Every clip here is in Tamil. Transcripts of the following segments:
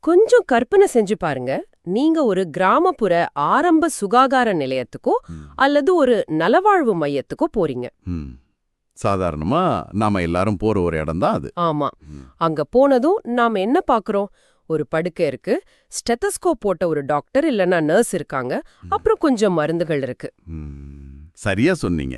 கொஞ்சம் கற்பனை செஞ்சு பாருங்க. நீங்க ஒரு கிராமப்புற ஆரம்ப சுகாதார நிலையத்துக்கோ அல்லது ஒரு நலவாழ்வு மையத்துக்கோ போறீங்க. சாதாரணமா நாம எல்லாரும் போற ஒரு இடம் தான் அது. ஆமா. அங்க போனதும் நாம என்ன பாக்குறோம்? ஒரு படுக்கை இருக்கு, ஸ்டெத்தஸ்கோப் போட்ட ஒரு டாக்டர் இல்லனா நர்ஸ் இருக்காங்க, அப்புறம் கொஞ்சம் மருந்துகள் இருக்கு. சரியா சொன்னீங்க.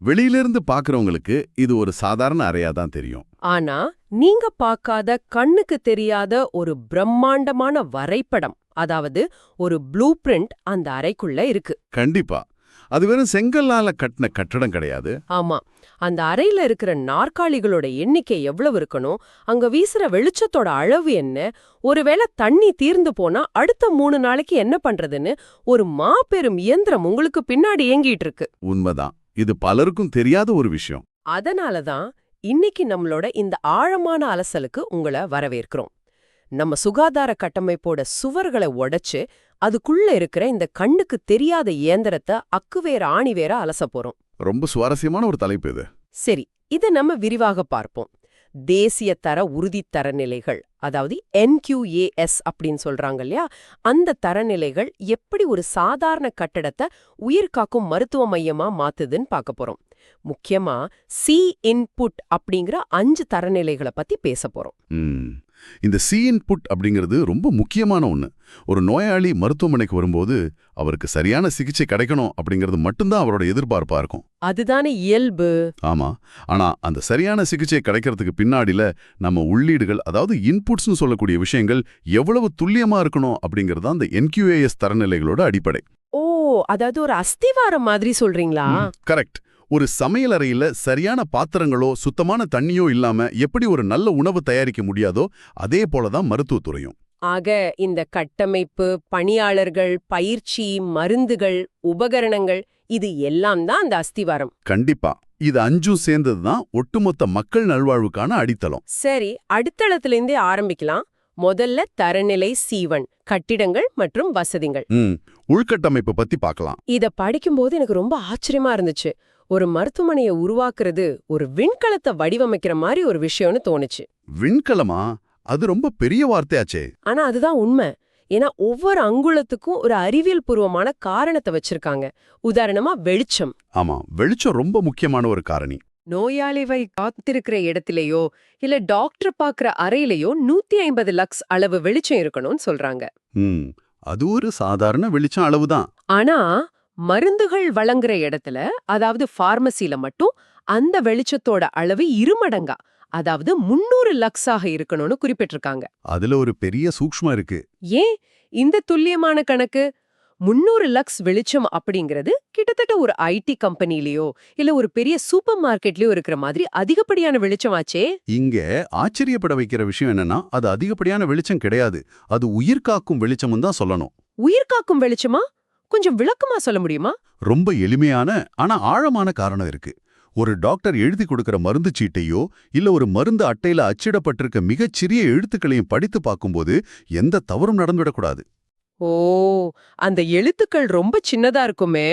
வெளியிலிருந்து பாக்குறவங்களுக்கு இது ஒரு சாதாரண அறையா தான் தெரியும். ஆனா நீங்க பார்க்காத, கண்ணுக்கு தெரியாத ஒரு பிரம்மாண்டமான வரைபடம், அதாவது ஒரு ப்ளூ பிரிண்ட் அந்த அறைக்குள்ள இருக்கு. கண்டிப்பா. அது வெறும் செங்கல்லால கட்டின கட்டடம் கிடையாது. ஆமா. அந்த அறையில இருக்கிற நாற்காலிகளோட எண்ணிக்கை எவ்வளவு இருக்கணும், அங்க வீசுற வெளிச்சத்தோட அளவு என்ன, ஒருவேளை தண்ணி தீர்ந்து போனா அடுத்த 3 நாளைக்கு என்ன பண்றதுன்னு ஒரு மாபெரும் இயந்திரம் உங்களுக்கு பின்னாடி இயங்கிட்டு இருக்கு. உண்மைதான். இது பலருக்கும் தெரியாத ஒரு விஷயம். அதனாலதான் இன்னைக்கு நம்மளோட இந்த ஆழமான அலசலுக்கு உங்களை வரவேற்கிறோம். நம்ம சுகாதார கட்டமைப்போட சுவர்களை உடைச்சு அதுக்குள்ள இருக்கிற இந்த கண்ணுக்கு தெரியாத இயந்திரத்தை அக்குவேற ஆணிவேற அலச போறோம். ரொம்ப சுவாரஸ்யமான ஒரு தலைப்பு இது. சரி, இதை நம்ம விரிவாக பார்ப்போம். தேசிய தர உறுதி தரநிலைகள், அதாவது NQAS அப்படின்னு சொல்றாங்க இல்லையா, அந்த தரநிலைகள் எப்படி ஒரு சாதாரண கட்டடத்தை உயிர்காக்கும் மருத்துவ மையமா மாத்துதுன்னு பார்க்க போறோம். முக்கியமா சி இன்புட் அப்படிங்கிற 5 தரநிலைகளை பத்தி பேச போறோம். இந்த சி இன்புட் அப்படிங்கிறது ரொம்ப முக்கியமான ஒண்ணு. ஒரு நோயாளி மருத்துவமனைக்கு வரும்போது அவருக்கு சரியான சிகிச்சை கிடைக்கணும் அப்படிங்கிறது மட்டும்தான் அவரோட எதிர்பார்ப்பா இருக்கும். அதுதானே இயல்பு. ஆமா. ஆனா அந்த சரியான சிகிச்சை கிடைக்கிறதுக்கு பின்னாடில நம்ம உள்ளீடுகள், அதாவது இன்புட்ஸ்னு சொல்லக்கூடிய விஷயங்கள் எவ்வளவு துல்லியமா இருக்கணும் அப்படிங்கிறது அந்த NQAS தரநிலைகளோட அடிப்படை. ஓ, அதாவது ஒரு அஸ்திவாரம் மாதிரி சொல்றீங்களா? கரெக்ட். ஒரு சமையலறையில சரியான பாத்திரங்களோ சுத்தமான தண்ணியோ இல்லாம எப்படி ஒரு நல்ல உணவு தயாரிக்க முடியாதோ அதே போலதான் மருத்துவத்துறையும். ஆக இந்த கட்டமைப்பு, பணியாளர்கள், பயிற்சி, மருந்துகள், உபகரணங்கள், இது எல்லாம் தான் அந்த அஸ்திவாரம். கண்டிப்பா. இது 5ம் சேர்ந்ததுதான் ஒட்டுமொத்த மக்கள் நல்வாழ்வுக்கான அடித்தளம். சரி, அடித்தளத்திலிருந்தே ஆரம்பிக்கலாம். முதல்ல தரநிலை C1, கட்டிடங்கள் மற்றும் வசதிகள். உள்கட்டமைப்பு பத்தி பார்க்கலாம். இத படிக்கும்போது எனக்கு ரொம்ப ஆச்சரியமா இருந்துச்சு. ஒரு மருத்துவமனையை உருவாக்குறது ஒரு விண்கலத்தை வடிவமைக்கிற மாதிரி ஒரு விஷயம்னு தோணுச்சு. விண்கலமா? அது ரொம்ப பெரிய வார்த்தையாச்சே. ஆனா அதுதான் உண்மை. ஏன்னா ஒவ்வொரு அங்குலத்துக்கும் ஒரு அறிவியல் பூர்வமான காரணத்தை வச்சிருக்காங்க. உதாரணமா வெளிச்சம். ஆமா, வெளிச்சம் ரொம்ப முக்கியமான ஒரு காரணி. நோயாளிவை காத்திருக்கிற இடத்திலேயோ இல்ல டாக்டர் பாக்குற அறையிலேயோ 150 லக்ஸ் அளவு வெளிச்சம் இருக்கணும்னு சொல்றாங்க. அது ஒரு சாதாரண வெளிச்சம் அளவுதான். ஆனா மருந்துகள் வழங்குற இடத்துல, அதாவது பார்மசில மட்டும் அந்த வெளிச்சத்தோட அளவு 2 மடங்கா, அதாவது 300 லக்ஸாக இருக்கணும்னு குறிப்பிட்டிருக்காங்க. அதுல ஒரு பெரிய சூக்ஷ்மம் இருக்கு. ஏன் இந்த துல்லியமான கணக்கு? 300 லக்ஸ் வெளிச்சம் அப்படிங்கிறது கிட்டத்தட்ட ஒரு IT கம்பெனிலயோ இல்ல ஒரு பெரிய சூப்பர் மார்க்கெட்லயோ இருக்கிற மாதிரி அதிகப்படியான வெளிச்சமாச்சே. இங்க ஆச்சரியப்பட வைக்கிற விஷயம் என்னன்னா, அது அதிகப்படியான வெளிச்சம் கிடையாது. அது உயிர்காக்கும் வெளிச்சம் தான் சொல்லணும். உயிர்காக்கும் வெளிச்சமா? கொஞ்சம் விளக்கமா சொல்ல முடியுமா? ரொம்ப எளிமையான ஆனா ஆழமான காரணம் இருக்கு. ஒரு டாக்டர் எழுதி கொடுக்கிற மருந்து சீட்டையோ இல்ல ஒரு மருந்து அட்டையில அச்சிடப்பட்டிருக்க மிகச்சிறிய எழுத்துக்களையும் படித்து பார்க்கும்போது எந்த தவறும் நடந்துவிடக்கூடாது. ஓ, அந்த எழுத்துக்கள் ரொம்ப சின்னதா இருக்குமே.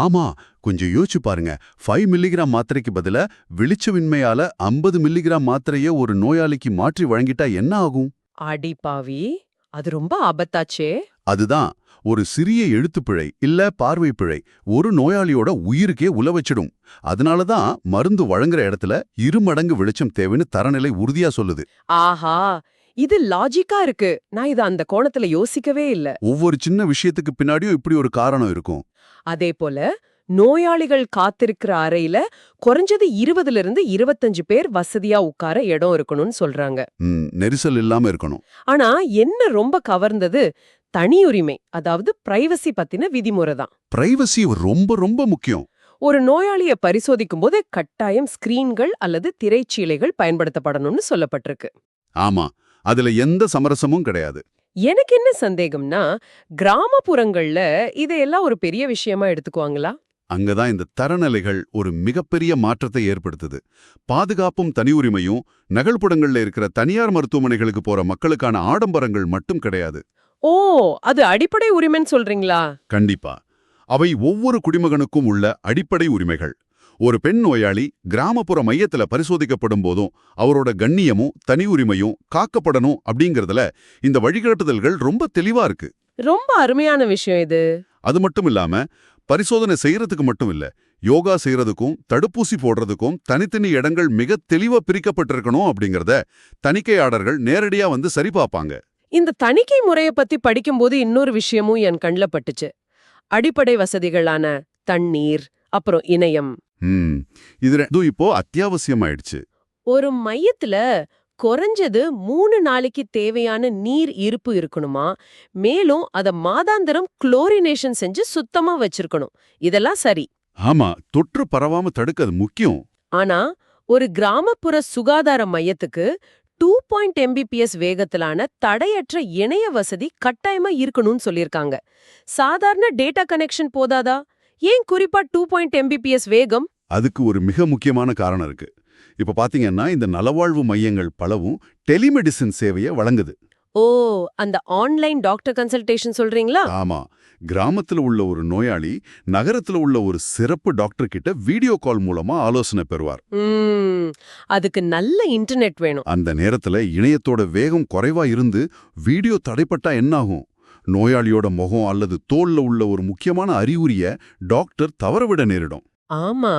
ஆமா, கொஞ்சம் யோசிச்சு பாருங்க. 5 மில்லிகிராம் மாத்திரைக்கு பதிலா வெளிச்சவின்மையால 50 மில்லிகிராம் மாத்திரைய ஒரு நோயாளிக்கு மாற்றி வழங்கிட்டா என்ன ஆகும்? அடிப்பாவி, அது ரொம்ப ஆபத்தாச்சே. அதுதான், ஒரு சிறிய எழுத்துப்பிழை இல்ல பார்வை பிழை ஒரு நோயாளியோட உயிருக்கே உலவச்சிடும். அதனாலதான் மருந்து வழங்குற இடத்துல 2 மடங்கு வெளிச்சம் தேவைன்னு தரநிலை உறுதியா சொல்லுது. ஆஹா, இது லாஜிக்கா இருக்கு. நான் இத அந்த கோணத்துல யோசிக்கவே இல்ல. ஒவ்வொரு சின்ன விஷயத்துக்கு பின்னாடியும் இப்படி ஒரு காரணம் இருக்கும். அதே போல நோயாளிகள் காத்திருக்கிற அறையில குறைஞ்சது 20-25 பேர் வசதியா உட்கார இடம் இருக்கணும்னு சொல்றாங்க. நெரிசல் இல்லாம இருக்கணும். ஆனா என்ன ரொம்ப கவர்ந்தது, தனியுரிமை, அதாவது பிரைவசி பத்தின விதிமுறை தான். பிரைவசி ரொம்ப ரொம்ப முக்கியம். ஒரு நோயாளியை பரிசோதிக்கும் போது கட்டாயம் ஸ்கிரீன்கள் அல்லது திரைச்சீலைகள் பயன்படுத்தப்படணும்னு சொல்லப்பட்டிருக்கு. ஆமா, அதுல எந்த சமரசமும் கிடையாது. எனக்கு என்ன சந்தேகம்னா, கிராமப்புறங்கள்ல இதையெல்லாம் ஒரு பெரிய விஷயமா எடுத்துக்குவாங்களா? அங்கதான் இந்த தரநிலைகள் ஒரு மிகப்பெரிய மாற்றத்தை ஏற்படுத்துது. பாதுகாப்பும் தனியுரிமையும் நகல்புடங்கள்ல இருக்கிற தனியார் மருத்துவமனைகளுக்கு போற மக்களுக்கான ஆடம்பரங்கள் மட்டும் கிடையாது. ஓ, அது அடிப்படை உரிமைன்னு சொல்றீங்களா? கண்டிப்பா. அவை ஒவ்வொரு குடிமகனுக்கும் உள்ள அடிப்படை உரிமைகள். ஒரு பெண் நோயாளி கிராமப்புற மையத்துல பரிசோதிக்கப்படும் போதும் அவரோட கண்ணியமும் தனி உரிமையும் காக்கப்படணும் அப்படிங்கறதுல இந்த வழிகாட்டுதல்கள் ரொம்ப தெளிவா இருக்கு. ரொம்ப அருமையான விஷயம் இது. அது மட்டும் இல்லாம பரிசோதனை செய்யறதுக்கு மட்டும் இல்ல, யோகா செய்யறதுக்கும் தடுப்பூசி போடுறதுக்கும் தனித்தனி இடங்கள் மிக தெளிவா பிரிக்கப்பட்டிருக்கணும் அப்படிங்கறத தணிக்கையாளர்கள் நேரடியா வந்து சரி பார்ப்பாங்க. இந்த தணிக்கை முறைய பத்தி படிக்கும்போது இன்னொரு விஷயமும் என் கண்ல பட்டுச்சு. அடிப்படை வசதிகளான தண்ணீர், அப்புறம் இணையம். இது ரெண்டும் இப்போ அத்தியாவசியமாயிடுச்சு. ஒரு மையத்துல குறைஞ்சது 3 நாளைக்கு தேவையான நீர் இருப்பு இருக்கணுமா, மேலும் அத மாதாந்திரம் குளோரினேஷன் செஞ்சு சுத்தமா வச்சிருக்கணும். இதெல்லாம் சரி. ஆமா, தொற்று பரவாம தடுக்க அது முக்கியம். ஆனா ஒரு கிராமப்புற சுகாதார மையத்துக்கு 2 Mbps வேகத்திலான தடையற்ற இணைய வசதி கட்டாயமா இருக்கணும்னு சொல்லிருக்காங்க. சாதாரண டேட்டா கனெக்ஷன் போதாதா? ஏன் குறிப்பா 2 Mbps வேகம்? அதுக்கு ஒரு மிக முக்கியமான காரணம் இருக்கு. இப்ப பாத்தீங்கன்னா இந்த நலவாழ்வு மையங்கள் பலவும் டெலிமெடிசின் சேவையை வழங்குது. ஓ, அந்த ஆன்லைன் டாக்டர் கன்சல்டேஷன் சொல்றீங்களா? ஆமா, கிராமத்துல உள்ள ஒரு நோயாளி நகரத்துல உள்ள ஒரு சிறப்பு டாக்டர் கிட்ட வீடியோ கால் மூலமா ஆலோசனை பெறுவார். அதுக்கு நல்ல இன்டர்நெட் வேணும். அந்த நேரத்துல இணையத்தோட வேகம் குறைவா இருந்து வீடியோ தடைப்பட்டா என்னாகும்? நோயாளியோட முகம் அல்லது தோல்ல உள்ள ஒரு முக்கியமான அறிகுறிய டாக்டர் தவறவிட நேரிடும். ஆமா,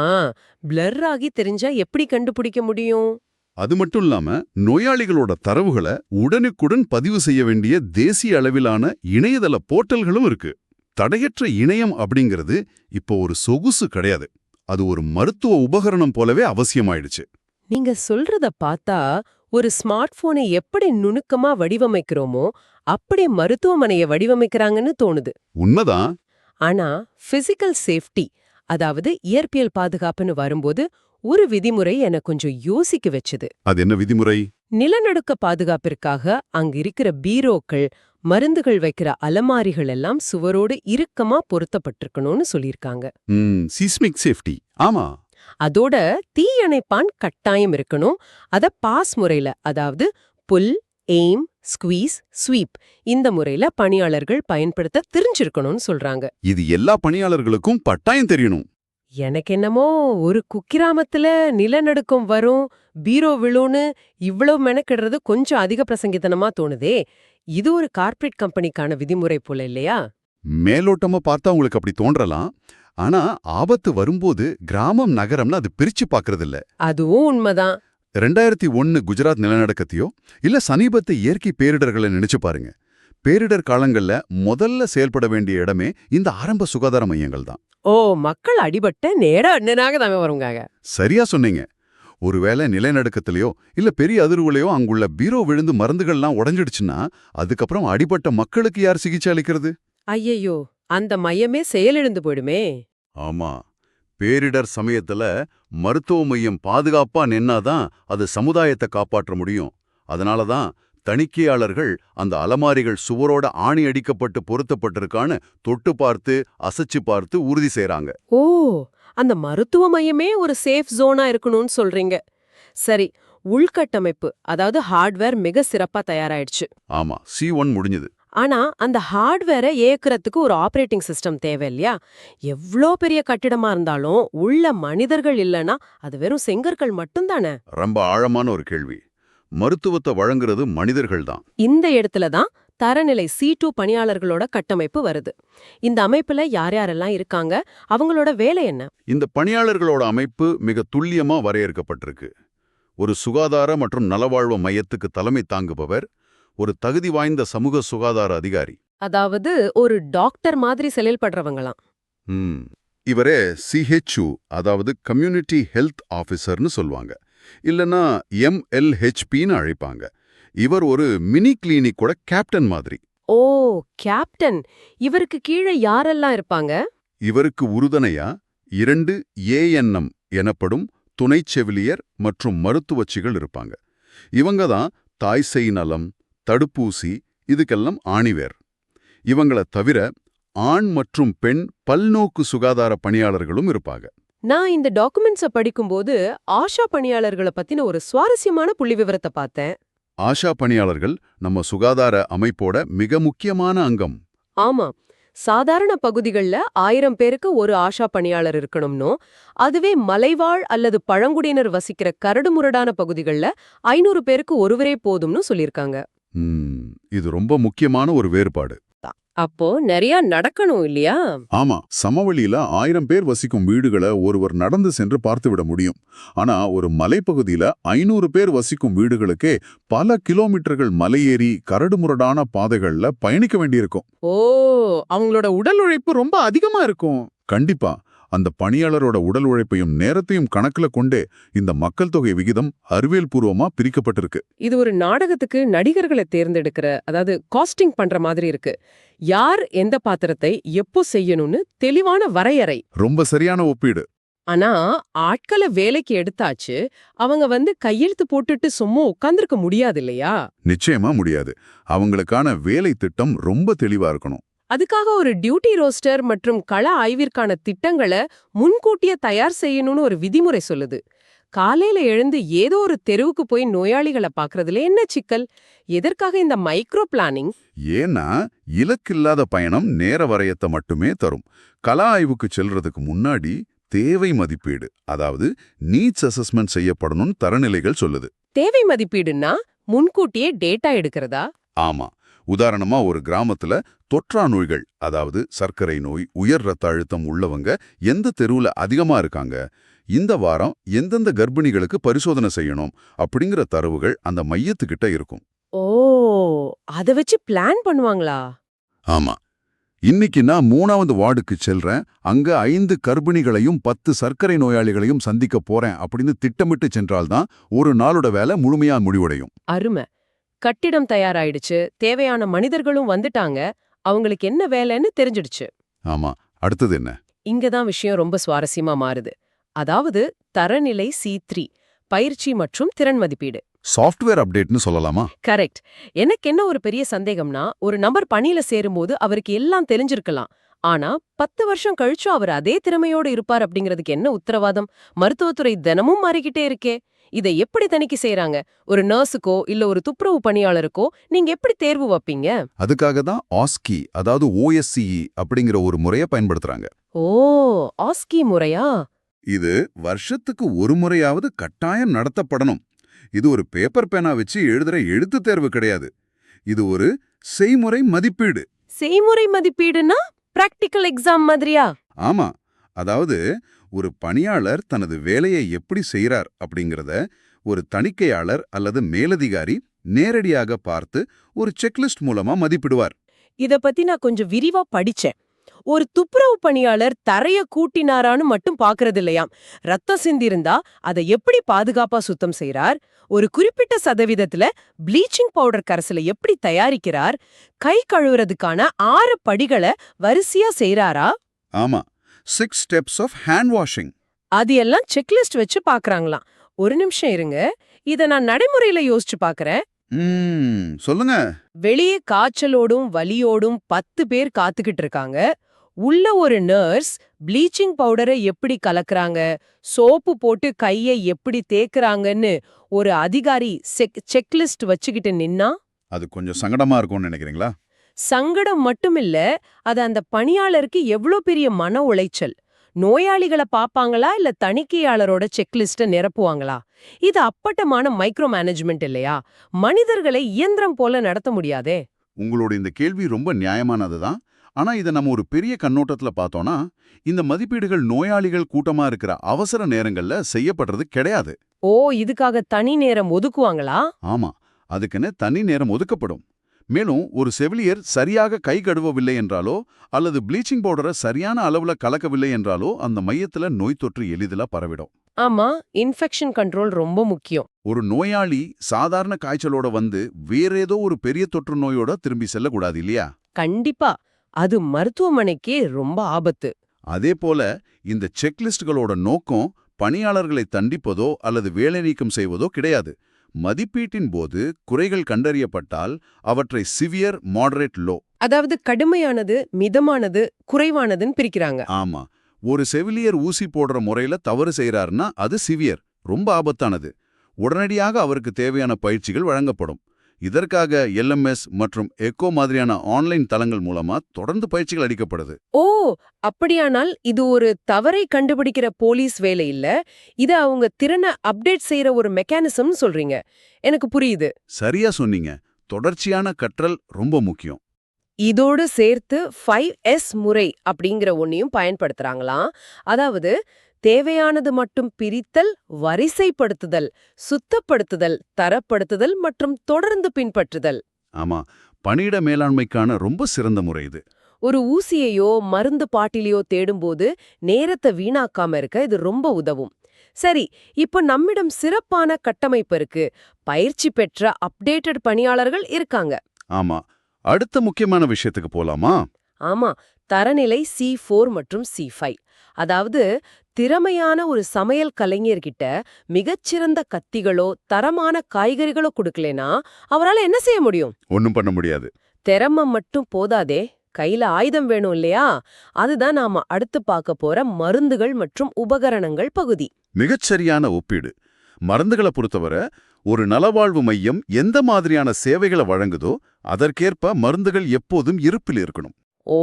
பிளர் ஆகி தெரிஞ்சா எப்படி கண்டுபிடிக்க முடியும்? அது மட்டும் இல்லாம நோயாளிகளோட தரவுகளை உடனுக்குடன் பதிவு செய்ய வேண்டிய தேசிய அளவிலான இணையதள போர்ட்டல்களும் இருக்கு. தடையற்ற இணையம் அப்படிங்கிறது இப்போ ஒரு சொகுசு கிடையாது, அது ஒரு மருத்துவ உபகரணம் போலவே அவசியமாயிடுச்சு. நீங்க சொல்றத பார்த்தா ஒரு ஸ்மார்ட் போனை எப்படி நுணுக்கமா வடிவமைக்கிறோமோ அப்படி மருத்துவமனையை வடிவமைக்கிறாங்கன்னு தோணுது. உண்மைதான். ஆனா பிசிக்கல் சேஃப்டி, அதாவது இயற்பியல் பாதுகாப்புன்னு வரும்போது ஒரு விதிமுறை என கொஞ்சம் யோசிக்க வச்சுது. அது என்ன விதிமுறை? நிலநடுக்க பாதுகாப்பிற்காக அங்க இருக்கிற பீரோக்கள், மருந்துகள் வைக்கிற அலமாரிகள் எல்லாம் சுவரோடு இறுக்கமா பொருத்தப்பட்டிருக்கணும்னு சொல்லியிருக்காங்க. Seismic safety. ஆமா. அதோட தீயணைப்பான் கட்டாயம் இருக்கணும். அத பாஸ் முறையில, அதாவது புல், எய்ம், ஸ்குவீஸ், ஸ்வீப் இந்த முறையில பணியாளர்கள் பயன்படுத்த தெரிஞ்சிருக்கணும்னு சொல்றாங்க. இது எல்லா பணியாளர்களுக்கும் கட்டாயம் தெரியணும். எனக்கு என்னமோ ஒரு குக்கிராமத்துல நிலநடுக்கம் வரும், பீரோ விழுன்னு இவ்வளவு மெனக்கிடுறது கொஞ்சம் அதிக பிரசங்கித்தனமா தோணுதே. இது ஒரு கார்ப்பரேட் கம்பெனிக்கான விதிமுறை போல இல்லையா? மேலோட்டமா பார்த்தா உங்களுக்கு அப்படி தோன்றலாம். ஆனா ஆபத்து வரும்போது கிராமம் நகரம்னு அது பிரிச்சு பாக்குறது இல்ல. அதுவும் உண்மைதான். 2001 குஜராத் நிலநடுக்கத்தையோ இல்ல சமீபத்து இயற்கை பேரிடர்களை நினைச்சு பாருங்க. பேரிடர் காலங்கள்ல முதல்ல செயல்பட வேண்டிய இடமே இந்த ஆரம்ப சுகாதார மையங்கள் தான். ஓ, மக்கள் அடிபட்ட நேரா அண்ணனாக தாமே வருங்க. சரியா சொன்னீங்க. ஒருவேளை நிலநடுக்கத்திலயோ இல்ல பெரிய அதிர்வுலையோ அங்குள்ள பீரோ விழுந்து மருந்துகள்லாம் உடைஞ்சிடுச்சுன்னா அதுக்கப்புறம் அடிபட்ட மக்களுக்கு யார் சிகிச்சை அளிக்கிறது? ஐயையோ, அந்த மையமே செயலிழந்து போயிடுமே. ஆமா, பேரிடர் சமயத்துல மருத்துவ மையம் பாதுகாப்பா நின்னாதான் அது சமுதாயத்தை காப்பாற்ற முடியும். அதனாலதான் தணிக்கையாளர்கள் அந்த அலமாரிகள் சுவரோட ஆணி அடிக்கப்பட்டு பொருத்தப்பட்டிருக்கான்னு தொட்டு பார்த்து அசைச்சு பார்த்து உறுதி செய்றாங்க. ஓ, அந்த மருத்துவ மையமே ஒரு சேஃப் ஜோனா இருக்கணும்னு சொல்றீங்க. சரி, உள்கட்டமைப்பு, அதாவது ஹார்ட்வேர் மிக சிறப்பா தயாராயிடுச்சு. ஆமா, C1 முடிஞ்சது. ஆனா அந்த ஹார்ட்வேரை இயக்குறதுக்கு ஒரு ஆபரேட்டிங் சிஸ்டம் தேவை இல்லையா? எவ்ளோ பெரிய கட்டிடமா இருந்தாலும் உள்ள மனிதர்கள் இல்லனா அது வெறும் செங்கற்கள் மட்டும்தானே? ரொம்ப ஆழமான ஒரு கேள்வி. மருத்துவத்தை வழங்குறது மனிதர்கள் தான். இந்த இடத்துல தான் தரநிலை C2 பணியாளர்களோட கட்டமைப்பு வருது. இந்த அமைப்புல யார் யாரெல்லாம் இருக்காங்க, அவங்களோட வேலை என்ன? இந்த பணியாளர்களோட அமைப்பு மிக துல்லியமா வரையறுக்கப்பட்டிருக்கு. ஒரு சுகாதார மற்றும் நலவாழ்வு மையத்துக்கு தலைமை தாங்குபவர் ஒரு தகுதி வாய்ந்த சமூக சுகாதார அதிகாரி. அதாவது ஒரு டாக்டர் மாதிரி செயல்படுறவங்களாம். இவரே CHU, அதாவது கம்யூனிட்டி ஹெல்த் ஆஃபீஸர்னு சொல்லுவாங்க, இல்லனா MLHPன்னு அழைப்பாங்க. இவர் ஒரு மினி கிளினிக்கோட கேப்டன் மாதிரி. ஓ, கேப்டன். இவருக்கு கீழே யாரெல்லாம் இருப்பாங்க? இவருக்கு உறுதுணையா 2 ANM எனப்படும் துணை செவிலியர் மற்றும் மருத்துவச்சிகள் இருப்பாங்க. இவங்க தான் தாய் சேய் நலம், தடுப்பூசி இதுக்கெல்லாம் ஆணிவேர். இவங்கள தவிர ஆண் மற்றும் பெண் பல்நோக்கு சுகாதார பணியாளர்களும் இருப்பாங்க. நான் இந்த டாக்குமெண்ட்ஸை படிக்கும்போது ஆஷா பணியாளர்களை பத்தின ஒரு சுவாரஸ்யமான புள்ளி விவரத்தை பார்த்தேன். ஆஷா பணியாளர்கள் நம்ம சுகாதார அமைப்போட மிக முக்கியமான அங்கம். ஆமா, சாதாரண பகுதிகள்ல 1000 பேருக்கு ஒரு ஆஷா பணியாளர் இருக்கணும்னோ, அதுவே மலைவாழ் அல்லது பழங்குடியினர் வசிக்கிற கரடுமுரடான பகுதிகள்ல 500 பேருக்கு ஒருவரே போதும்னு சொல்லியிருக்காங்க. இது ரொம்ப முக்கியமான ஒரு வேறுபாடு. அப்போ நிறைய நடக்கணும் இல்லையா? ஆமா, சமவெளியில 1000 பேர் வசிக்கும் வீடுகளை ஒருவர் நடந்து சென்று பார்த்துவிட முடியும். ஆனா ஒரு மலைப்பகுதியில 500 பேர் வசிக்கும் வீடுகளுக்கே பல கிலோமீட்டர்கள் மலையேறி கரடுமுரடான பாதைகள்ல பயணிக்க வேண்டியிருக்கும். ஓ, அவங்களோட உடல் உழைப்பு ரொம்ப அதிகமா இருக்கும். கண்டிப்பா. அந்த பணியாளரோட உடல் உழைப்பையும் நேரத்தையும் கணக்குல கொண்டே இந்த மக்கள் தொகை விகிதம் அறிவியல் பூர்வமா பிரிக்கப்பட்டிருக்கு. இது ஒரு நாடகத்துக்கு நடிகர்களை தேர்ந்தெடுக்கிற, அதாவது காஸ்டிங் பண்ற மாதிரி இருக்கு. யார் எந்த பாத்திரத்தை எப்போ செய்யணும்னு தெளிவான வரையறை. ரொம்ப சரியான ஒப்பீடு. ஆனா ஆட்களை வேலைக்கு எடுத்தாச்சு, அவங்க கையெழுத்து போட்டுட்டு சும்மா உட்கார்ந்திருக்க முடியாது இல்லையா? நிச்சயமா முடியாது. அவங்களுக்கான வேலை திட்டம் ரொம்ப தெளிவா இருக்கணும். அதுக்காக ஒரு டியூட்டி ரோஸ்டர் மற்றும் கள ஆய்விற்கான திட்டங்களை முன்கூட்டியே தயார் செய்யணும்னு ஒரு விதிமுறை சொல்லுது. காலையில எழுந்து ஏதோ ஒரு தெருவுக்கு போய் நோயாளிகளை பாக்குறதுல என்ன சிக்கல்? எதற்காக இந்த மைக்ரோ பிளானிங்? ஏன்னா இலக்கில்லாத பயணம் நேர வரையத்தை மட்டுமே தரும். கள ஆய்வுக்கு செல்றதுக்கு முன்னாடி தேவை மதிப்பீடு, அதாவது நீட்ஸ் அசஸ்மெண்ட் செய்யப்படணும்னு தரநிலைகள் சொல்லுது. தேவை மதிப்பீடுன்னா முன்கூட்டியே டேட்டா எடுக்கிறதா? ஆமா. உதாரணமா ஒரு கிராமத்துல தொற்றா நோய்கள், அதாவது சர்க்கரை நோய், உயர் ரத்த அழுத்தம் உள்ளவங்க எந்த தெருவுல அதிகமா இருக்காங்க, இந்த வாரம் எந்தெந்த கர்ப்பிணிகளுக்கு பரிசோதனை செய்யணும் அப்படிங்கிற தரவுகள் அந்த மையத்துக்கிட்ட இருக்கும். ஓ, அத வச்சு பிளான் பண்ணுவாங்களா? ஆமா. இன்னைக்கு நான் 3வது வார்டுக்கு செல்றேன், அங்க 5 கர்ப்பிணிகளையும் 10 சர்க்கரை நோயாளிகளையும் சந்திக்க போறேன் அப்படின்னு திட்டமிட்டு சென்றால்தான் ஒரு நாளோட வேலை முழுமையா முடிவடையும். அருமை. கட்டிடம் தயாராயிடுச்சு, தேவையான மனிதர்களும் வந்துட்டாங்க, அவங்களுக்கு என்ன வேலைன்னு தெரிஞ்சிடுச்சு. ஆமா. அடுத்தது என்ன? இங்கதான் விஷயம் ரொம்ப சுவாரஸ்யமா மாறுது. அதாவது தரநிலை C3, பயிற்சி மற்றும் திறன் மதிப்பீடு. சாஃப்ட்வேர் அப்டேட்னு சொல்லலாமா? கரெக்ட். எனக்கு என்ன ஒரு பெரிய சந்தேகம்னா, ஒரு நபர் பணியில சேரும்போது அவருக்கு எல்லாம் தெரிஞ்சிருக்கலாம். ஆனா 10 வருஷம் கழிச்சு அவர் அதே திறமையோடு இருப்பார் அப்படிங்கிறதுக்கு என்ன உத்தரவாதம்? மருத்துவத்துறை தினமும் மாறிக்கிட்டே இருக்கே. இதை எப்படி தணிக்கை செய்யறாங்க? ஒரு நர்ஸுக்கோ இல்ல ஒரு துப்புரவு பணியாளருக்கோ நீங்க எப்படி தேர்வு வைப்பீங்க? அதுக்காக தான் ஆஸ்கி, அதாவது OSCE அப்படிங்கிற ஒரு முறையை பயன்படுத்துறாங்க. ஓ, ஆஸ்கி முறையா? இது வருஷத்துக்கு ஒரு முறையாவது கட்டாயம் நடத்தப்படணும். இது ஒரு பேப்பர் பேனா வச்சு எழுதுற எழுத்து தேர்வு கிடையாது. இது ஒரு செய்முறை மதிப்பீடு. செய்முறை மதிப்பீடுனா பிராக்டிகல் எக்ஸாம் மாதிரியா? ஆமா. அதாவது ஒரு பணியாளர் தனது வேலையை எப்படி செய்றார் அப்படிங்கறத ஒரு தணிக்கையாளர் அல்லது மேலதிகாரி நேரடியாக பார்த்து ஒரு செக்லிஸ்ட் மூலமா மதிப்பிடுவார். இத பத்தி நான் கொஞ்சம் விரிவா படிச்சேன். ஒரு துப்புரவு பணியாளர் தரைய கூட்டினாரான்னு மட்டும் பாக்குறது இல்லையாம். ரத்தம் சிந்திருந்தா அதை எப்படி பாதுகாப்பா சுத்தம் செய்றார், ஒரு குறிப்பிட்ட சதவீதத்துல ப்ளீச்சிங் பவுடர் கரைசலை எப்படி தயாரிக்கிறார், கை கழுவுறதுக்கான 6 படிகளை வரிசையா செய்றாரா? ஆமா. 6 ஸ்டெப்ஸ் ஆஃப் ஹேண்ட் வாஷிங். அது எல்லாம் செக்லிஸ்ட் வச்சு பாக்குறாங்களாம். ஒரு நிமிஷம் இருங்க, இத நான் நடைமுறையில யோசிச்சு பாக்குறேன். சொல்லுங்க. வெளியே காய்ச்சலோடும் வலியோடும் 10 பேர் காத்துக்கிட்டு இருக்காங்க. உள்ள ஒரு நர்ஸ் ப்ளீச்சிங் பவுடரை எப்படி கலக்குறாங்க, சோப்பு போட்டு கையை எப்படி தேய்க்கறாங்கன்னு ஒரு அதிகாரி செக்லிஸ்ட் வச்சுக்கிட்டு நின்னா? அது கொஞ்சம் சங்கடமா இருக்கும்னு நினைக்கிறீங்களா? சங்கடம் மட்டுமில்ல, அது அந்த பணியாளருக்கு எவ்ளோ பெரிய மன உளைச்சல். நோயாளிகளை பாப்பாங்களா இல்ல தணிக்கையாளரோட செக்லிஸ்ட நிரப்புவாங்களா? இது அப்பட்டமான மைக்ரோ மேனேஜ்மெண்ட் இல்லையா? மனிதர்களை இயந்திரம் போல நடத்த முடியாதே. உங்களோட இந்த கேள்வி ரொம்ப நியாயமானதுதான். ஆனா இதை நம்ம ஒரு பெரிய கண்ணோட்டத்துல பார்த்தோம்னா, இந்த மதிப்பீடுகள் நோயாளிகள் கூட்டமா இருக்கிற அவசர நேரங்கள்ல செய்யப்படுறது கிடையாது. ஓ, இதுக்காக தனி நேரம் ஒதுக்குவாங்களா? ஆமா, அதுக்குன்னு தனி நேரம் ஒதுக்கப்படும். மேலும் ஒரு செவிலியர் சரியாக கை கழுவவில்லை என்றாலோ அல்லது ப்ளீச்சிங் பவுடரை சரியான அளவுல கலக்கவில்லை என்றாலோ அந்த மையத்துல நோய் தொற்று எளிதில் பரவிடும். ஆமா, இன்ஃபெக்ஷன் கண்ட்ரோல் ரொம்ப முக்கியம். ஒரு நோயாளி சாதாரண காய்ச்சலோட வந்து வேறேதோ ஒரு பெரிய தொற்று நோயோட திரும்பி செல்லக்கூடாது இல்லையா? கண்டிப்பா, அது மருத்துவமனைக்கே ரொம்ப ஆபத்து. அதே போல இந்த செக்லிஸ்ட்களோட நோக்கம் பணியாளர்களை தண்டிப்பதோ அல்லது வேலை நீக்கம் செய்வதோ கிடையாது. மதிப்பீட்டின் போது குறைகள் கண்டறியப்பட்டால் அவற்றை சிவியர், மாடரேட், லோ, அதாவது கடுமையானது, மிதமானது, குறைவானதுன்னு பிரிக்கிறாங்க. ஆமா. ஒரு செவிலியர் ஊசி போடுற முறையில தவறு செய்யறாருன்னா அது சிவியர், ரொம்ப ஆபத்தானது. உடனடியாக அவருக்கு தேவையான பயிற்சிகள் வழங்கப்படும். இதற்காக LMS மற்றும் எக்கோ மாதிரியான ஆன்லைன் தளங்கள் மூலமா தொடர்ந்து பயிற்சிகள் அளிக்கப்படுது. ஓ, அப்படியானால் இது ஒரு தவறை கண்டுபிடிக்கிற போலீஸ் வேலை இல்ல, இது அவங்க திறனை அப்டேட் செய்யற ஒரு மெக்கானிசம்னு சொல்றீங்க. எனக்கு புரியுது. சரியா சொன்னீங்க. தொடர்ச்சியான கற்றல் ரொம்ப முக்கியம். இதோடு சேர்த்து 5S முறை அப்படிங்கிற ஒன்னையும் பயன்படுத்துறாங்களாம். அதாவது தேவையானது மட்டும் பிரித்தல், வரிசைப்படுத்துதல், சுத்தப்படுத்துதல், தரப்படுத்துதல் மற்றும் தொடர்ந்து பின்பற்றுதல். ஆமா, பணியிட மேலாண்மைக்கான ரொம்ப சிறந்த முறை இது. ஒரு ஊசியையோ மருந்து பாட்டிலையோ தேடும்போது நேரத்தை வீணாக்காம இருக்க இது ரொம்ப உதவும். சரி, இப்போ நம்மிடம் சிறப்பான கட்டமைப்பு இருக்கு, பயிற்சி பெற்ற அப்டேட்டட் பணியாளர்கள் இருக்காங்க. ஆமா, அடுத்த முக்கியமான விஷயத்துக்கு போலாமா? ஆமா, தரநிலை C4 மற்றும் C5. அதாவது திறமையான ஒரு சமையல் கலைஞர்கிட்ட மிகச்சிறந்த கத்திகளோ தரமான காய்கறிகளோ கொடுக்கலனா அவரால என்ன செய்ய முடியும்? ஒண்ணும் பண்ண முடியாது. திறமை மட்டும் போதாதே, கையில ஆயுதம் வேணும் இல்லையா? அதுதான் நாம அடுத்து பார்க்க போற மருந்துகள் மற்றும் உபகரணங்கள் பகுதி. மிகச்சரியான ஒப்பீடு. மருந்துகளை பொறுத்தவரை ஒரு நலவாழ்வு மையம் எந்த மாதிரியான சேவைகளை வழங்குதோ அதற்கேற்ப மருந்துகள் எப்போதும் இருப்பில் இருக்கணும். ஓ,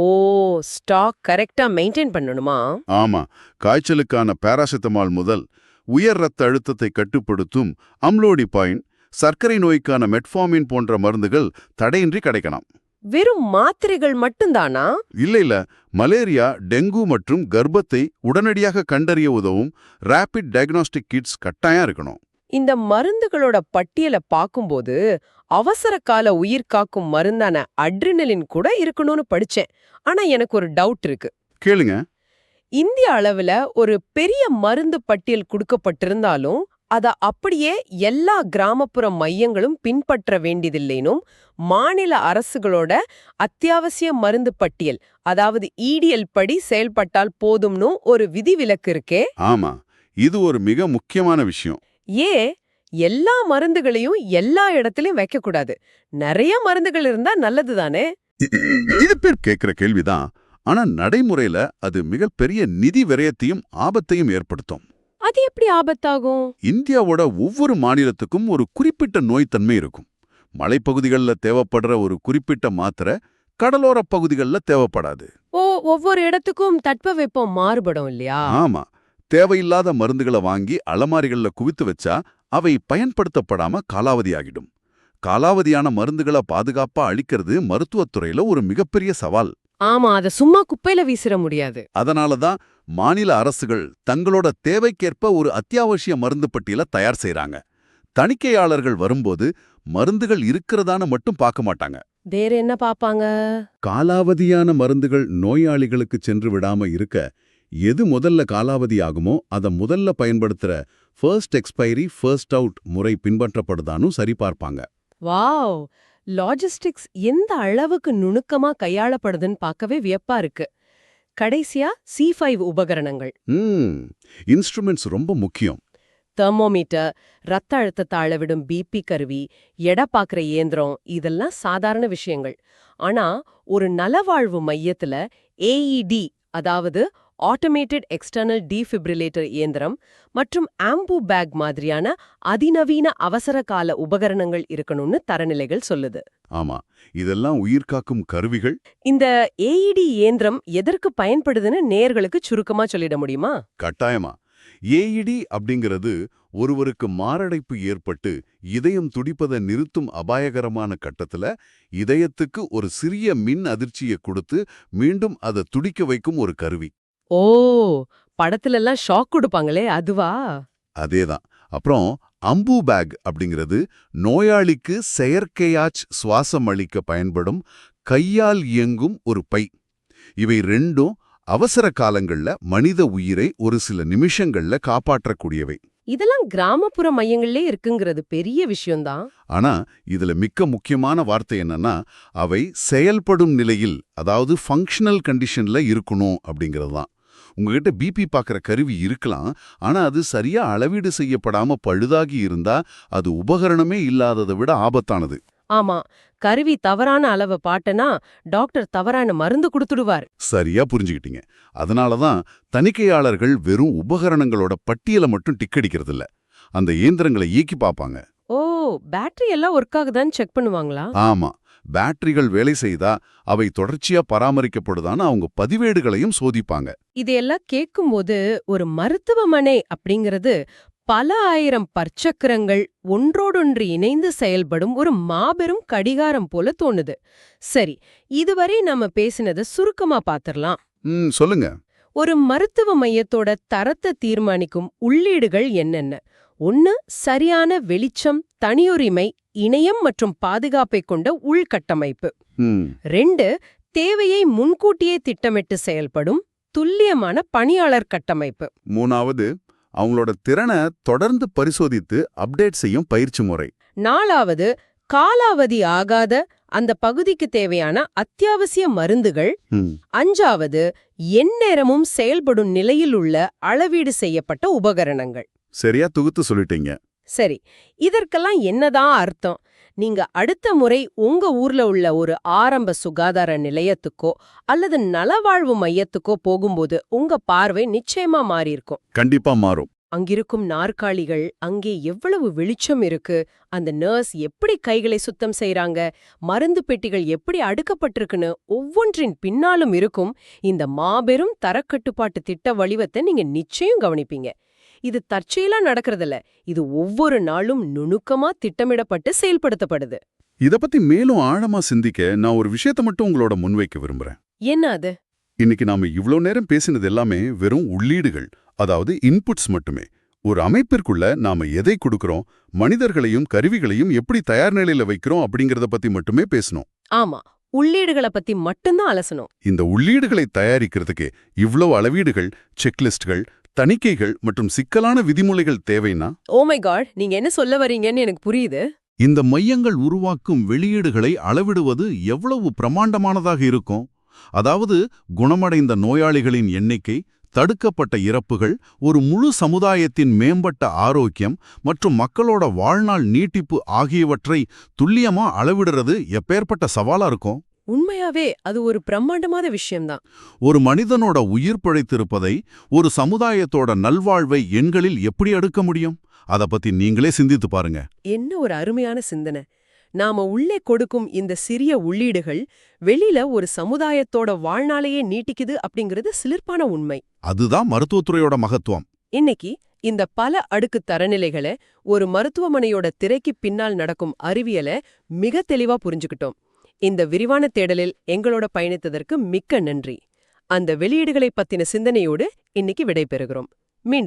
ஸ்டாக் கரெக்டா மெயின்டைன் பண்ணணுமா? ஆமா, காய்ச்சலுக்கான பாராசிட்டமால் முதல் உயர் ரத்த அழுத்தத்தை கட்டுப்படுத்தும் அம்லோடிபைன், சர்க்கரை நோய்க்கான மெட்ஃபார்மின் போன்ற மருந்துகள் தடையின்றி கிடைக்கலாம். வெறும் மாத்திரைகள் மட்டும்தானா? இல்ல, மலேரியா, டெங்கு மற்றும் கர்ப்பத்தை உடனடியாக கண்டறிய உதவும் ரேபிட் டயக்னாஸ்டிக் கிட்ஸ் கட்டாயம் இருக்கணும். இந்த மருந்துகளோட பட்டியலை பார்க்கும்போது அவசர கால உயிர் காக்கும் மருந்தான அட்ரினலின் கூட இருக்கணும்னு படிச்சேன். ஆனா எனக்கு ஒரு டவுட் இருக்கு. கேளுங்க. இந்திய அளவுல ஒரு பெரிய மருந்து பட்டியல் கொடுக்கப்பட்டிருந்தாலும் அத அப்படியே எல்லா கிராமப்புற மையங்களும் பின்பற்ற வேண்டியதில்லைனும் மாநில அரசுகளோட அத்தியாவசிய மருந்து பட்டியல், அதாவது EDL படி செயல்பட்டால் போதும்னு ஒரு விதிவிலக்கு இருக்கே. ஆமா, இது ஒரு மிக முக்கியமான விஷயம். எல்லா மருந்துகளையும் எல்லா இடத்துலயும் வைக்க கூடாது. நிறைய மருந்துகள் இருந்தா நல்லதுதானே? இது பேர் கேட்கிற கேள்விதான். ஆனா நடைமுறையில அது மிகப்பெரிய நிதி விரயத்தையும் ஆபத்தையும் ஏற்படுத்தும். அது எப்படி ஆபத்தாகும்? இந்தியாவோட ஒவ்வொரு மாநிலத்துக்கும் ஒரு குறிப்பிட்ட நோய்த்தன்மை இருக்கும். மலைப்பகுதிகளில் தேவைப்படுற ஒரு குறிப்பிட்ட மாத்திரை கடலோர பகுதிகளில் தேவைப்படாது. ஒவ்வொரு இடத்துக்கும் தட்பவெப்பம் மாறுபடும் இல்லையா? ஆமா, தேவையில்லாத மருந்துகளை வாங்கி அலமாரிகள்ல குவித்து வச்சா அவை பயன்படுத்தப்படாம காலாவதியாகிடும். காலாவதியான மருந்துகளை பாதுகாப்பா அளிக்கிறது மருத்துவத்துறையில ஒரு மிகப்பெரிய சவால். ஆமா, அத சும்மா குப்பையில வீசிட முடியாது. அதனாலதான் மாநில அரசுகள் தங்களோட தேவைக்கேற்ப ஒரு அத்தியாவசிய மருந்து பட்டியலை தயார் செய்றாங்க. தணிக்கையாளர்கள் வரும்போது மருந்துகள் இருக்கிறதான மட்டும் பார்க்க மாட்டாங்க. வேற என்ன பாப்பாங்க? காலாவதியான மருந்துகள் நோயாளிகளுக்கு சென்று விடாம இருக்க எது முதல்ல காலாவதி ஆகுமோ அதை முதல்ல பயன்படுத்துற ஃபர்ஸ்ட் எக்ஸ்பைரி ஃபர்ஸ்ட் அவுட் முறை பின்பற்றப்படுதான்னு சரிபார்ப்பாங்க. வாவ், லாஜிஸ்டிக்ஸ் எந்த அளவுக்கு நுணுக்கமா கையாளப்படுதுன்னு பார்க்கவே வியப்பா இருக்கு. கடைசியா C5 உபகரணங்கள். இன்ஸ்ட்ருமெண்ட்ஸ் ரொம்ப முக்கியம். தெர்மோமீட்டர், ரத்த அழுத்தத்தை அளவிடும் BP கருவி, எடை பார்க்குற இயந்திரம், இதெல்லாம் சாதாரண விஷயங்கள். ஆனா ஒரு நலவாழ்வு மையத்துல AED, அதாவது ஆட்டோமேட்டட் எக்ஸ்டர்னல் டீஃபிப்ரிலேட்டர் இயந்திரம் மற்றும் ஆம்பு பேக் மாதிரியான அதிநவீன அவசர கால உபகரணங்கள் இருக்கணும்னு தரநிலைகள் சொல்லுது. ஆமா, இதெல்லாம் உயிர்காக்கும் கருவிகள். இந்த AED இயந்திரம் எதற்கு பயன்படுதுன்னு நேயர்களுக்கு சுருக்கமா சொல்லிட முடியுமா? கட்டாயமா. AED அப்படிங்கிறது ஒருவருக்கு மாரடைப்பு ஏற்பட்டு இதயம் துடிப்பதை நிறுத்தும் அபாயகரமான கட்டத்துல இதயத்துக்கு ஒரு சிறிய மின் அதிர்ச்சியை கொடுத்து மீண்டும் அதை துடிக்க வைக்கும் ஒரு கருவி. ஓ, படத்துல எல்லாம் ஷாக் கொடுப்பாங்களே, அதுவா? அதேதான். அப்புறம் அம்பு பேக் அப்படிங்கிறது நோயாளிக்கு செயற்கையாச் சுவாசம் அளிக்க பயன்படும் கையால் இயங்கும் ஒரு பை. இவை ரெண்டும் அவசர காலங்கள்ல மனித உயிரை ஒரு சில நிமிஷங்கள்ல காப்பாற்றக்கூடியவை. இதெல்லாம் கிராமப்புற மையங்கள்லே இருக்குங்கிறது பெரிய விஷயம்தான். ஆனா இதுல மிக்க முக்கியமான வார்த்தை என்னன்னா, அவை செயல்படும் நிலையில், அதாவது ஃபங்க்ஷனல் கண்டிஷன்ல இருக்கணும் அப்படிங்கிறது தான். உங்ககிட்ட BP பார்க்குற கருவி இருக்கலாம், ஆனா அது சரியா அளவீடு செய்யப்படாம பழுதாகி இருந்தா அது உபகரணமே இல்லாததை விட ஆபத்தானது. ஆமா, கருவி தவறான அளவை பாட்டனா டாக்டர் தவறான மருந்து கொடுத்துடுவார். சரியா புரிஞ்சுக்கிட்டீங்க. அதனாலதான் தணிக்கையாளர்கள் வெறும் உபகரணங்களோட பட்டியலை மட்டும் டிக்கடிக்கிறதில்ல, அந்த இயந்திரங்களை இயக்கி பார்ப்பாங்க. ஓ, பேட்டரி எல்லாம் ஒர்க் ஆகுதான்னு செக் பண்ணுவாங்களா? ஆமா, பேட்டரிகள் வேலை செய்தா அவை தொடர்ச்சியா பராமரிக்கப்படுதான்னு அவங்க பதிவேடுகளையும் சோதிப்பாங்க. இதையெல்லாம் கேட்கும்போது ஒரு மருத்துவமனை அப்படிங்கிறது பல ஆயிரம் பற்சக்கரங்கள் ஒன்றோடொன்று இணைந்து செயல்படும் ஒரு மாபெரும் கடிகாரம் போல தோணுது. சரி, இதுவரை நம்ம பேசினதை சுருக்கமா பாத்திரலாம். சொல்லுங்க. ஒரு மருத்துவ மையத்தோட தரத்தை தீர்மானிக்கும் உள்ளீடுகள் என்னென்ன? ஒன்னு, சரியான வெளிச்சம், தனியுரிமை, இணையம் மற்றும் பாதுகாப்பை கொண்ட உள்கட்டமைப்பு. ம், 2, தேவையை முன்கூட்டியே திட்டமிட்டு செயல்படும் துல்லியமான பணியாளர் கட்டமைப்பு. 3வது, அவங்களோட திறனை தொடர்ந்து பரிசோதித்து அப்டேட் செய்யும் பயிற்சி முறை. 4வது, காலாவதி ஆகாத அந்த பகுதிக்கு தேவையான அத்தியாவசிய மருந்துகள். ம், 5வது, எந்நேரமும் செயல்படும் நிலையில் உள்ள அளவீடு செய்யப்பட்ட உபகரணங்கள். சரியா தொகுத்து சொல்லிட்டீங்க. சரி, இதற்கெல்லாம் என்னதான் அர்த்தம்? நீங்க அடுத்த முறை உங்க ஊர்ல உள்ள ஒரு ஆரம்ப சுகாதார நிலையத்துக்கோ அல்லது நலவாழ்வு மையத்துக்கோ போகும்போது உங்க பார்வை நிச்சயமா மாறியிருக்கும். கண்டிப்பா மாறும். அங்கிருக்கும் நாற்காலிகள், அங்கே எவ்வளவு வெளிச்சம் இருக்கு, அந்த நர்ஸ் எப்படி கைகளை சுத்தம் செய்றாங்க, மருந்து பெட்டிகள் எப்படி அடுக்கப்பட்டிருக்குன்னு ஒவ்வொன்றின் பின்னாலும் இருக்கும் இந்த மாபெரும் தரக்கட்டுப்பாட்டு திட்ட வடிவத்தை நீங்க நிச்சயம் கவனிப்பீங்க. இது தற்செயலா நடக்கிறதில்ல, இது ஒவ்வொரு நாளும் நுணுக்கமா திட்டமிடப்பட்டு செயல்படுத்தப்படுது. இத பத்தி மேலும் ஆழமா சிந்திக்க நான் ஒரு விஷயத்த மட்டும் உங்களோட முன்வைக்க விரும்புறேன். என்ன அது? இன்னைக்கு நாம இவ்ளோ நேரம் பேசினது எல்லாமே வெறும் உள்ளீடுகள், அதாவது இன்புட்ஸ் மட்டுமே. ஒரு அமைப்பிற்குள்ள நாம எதை கொடுக்கறோம், மனிதர்களையும் கருவிகளையும் எப்படி தயார் நிலையில வைக்கிறோம் அப்படிங்கறத பத்தி மட்டுமே பேசணும். ஆமா, உள்ளீடுகளை பத்தி மட்டும்தான் அலசணும். இந்த உள்ளீடுகளை தயாரிக்கிறதுக்கு இவ்ளோ அளவீடுகள், செக்லிஸ்ட்கள், தணிக்கைகள் மற்றும் சிக்கலான விதிமுறைகள் தேவைன்னா, ஓ மை காட், நீங்க என்ன சொல்ல வரீங்கன்னு எனக்கு புரியுது. இந்த மையங்கள் உருவாக்கும் வெளியீடுகளை அளவிடுவது எவ்வளவு பிரமாண்டமானதாக இருக்கும். அதாவது குணமடைந்த நோயாளிகளின் எண்ணிக்கை, தடுக்கப்பட்ட இறப்புகள், ஒரு முழு சமுதாயத்தின் மேம்பட்ட ஆரோக்கியம் மற்றும் மக்களோட வாழ்நாள் நீட்டிப்பு ஆகியவற்றை துல்லியமா அளவிடுறது எப்பேற்பட்ட சவாலா இருக்கும். உண்மையாவே அது ஒரு பிரம்மாண்டமான விஷயம்தான். ஒரு மனிதனோட உயிர் பிழைத்திருப்பதை, ஒரு சமுதாயத்தோட நல்வாழ்வை எண்களில் எப்படி அடுக்க முடியும்? அத பத்தி நீங்களே சிந்தித்து பாருங்க. என்ன ஒரு அருமையான சிந்தனை. நாம உள்ளே கொடுக்கும் இந்த சிறிய உள்ளீடுகள் வெளியில ஒரு சமுதாயத்தோட வாழ்நாளையே நீட்டிக்குது அப்படிங்கிறது சிலிர்ப்பான உண்மை. அதுதான் மருத்துவத்துறையோட மகத்துவம். இன்னைக்கு இந்த பல அடுக்கு தரநிலைகளை, ஒரு மருத்துவமனையோட திரைக்கு பின்னால் நடக்கும் அறிவியலை மிக தெளிவா புரிஞ்சுக்கிட்டோம். இந்த விரிவான தேடலில் எங்களோட பயணித்ததற்கு மிக்க நன்றி. அந்த வெளியீடுகளை பத்தின சிந்தனையோடு இன்னைக்கு விடைபெறுகிறோம். மீண்டும்